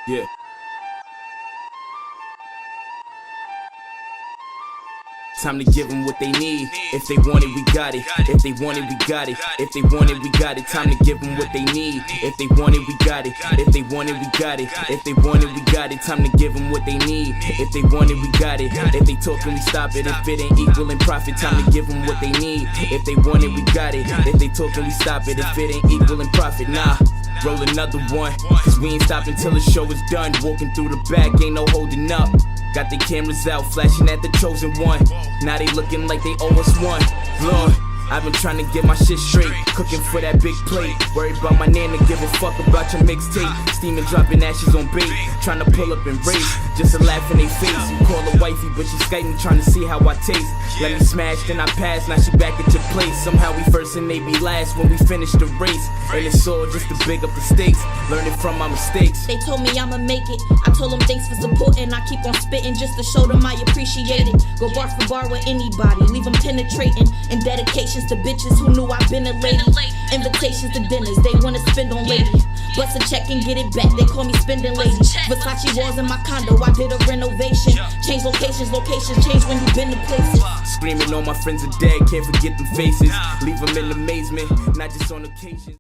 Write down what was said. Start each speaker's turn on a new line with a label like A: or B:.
A: Yeah. Time to give them what they need. If they want it, we got it. If they want it, we got it. If they want it, we got it. Time to give them what they need. If they want it, we got it. If they want it, we got it. If they want it, we got it. Time to give them what they need. If they want it, we got it. If they talking, we stop it. If it ain't equal in profit, time to give them what they need. If they want it, we got it. If they talking, we stop it. If it ain't equal in profit, nah. Roll another one, cause we ain't stopping till the show is done. Walking through the back, ain't no holding up. Got the cameras out, flashing at the chosen one. Now they looking like they owe us one. Lord, I've been trying to get my shit straight, cooking for that big plate. Worried about my nana, give a fuck about your mixtape. Steaming, dropping ashes on bait, trying to pull up and race, just a laugh in they face. You call her wifey, but she Skype me, trying to see how I taste. Let me smash, then I pass, now she back at your place. Somehow we first and they be last when we finish the race. And it's all just to big up the stakes, learning from my mistakes.
B: They told me I'ma make it, I told them thanks for supporting. I keep on spitting just to show them I appreciate it. Go bar for bar with anybody, leave them penetrating. And dedications to bitches who knew I've been a lady. Invitations to dinners, they wanna spend on lady. Bust a check and get it back, they call me spending lady. Versace walls in my condo, I did a renovation. Change locations change when you been to places.
A: Screaming all my friends are dead, can't forget them faces. Leave them in amazement, not just on occasion.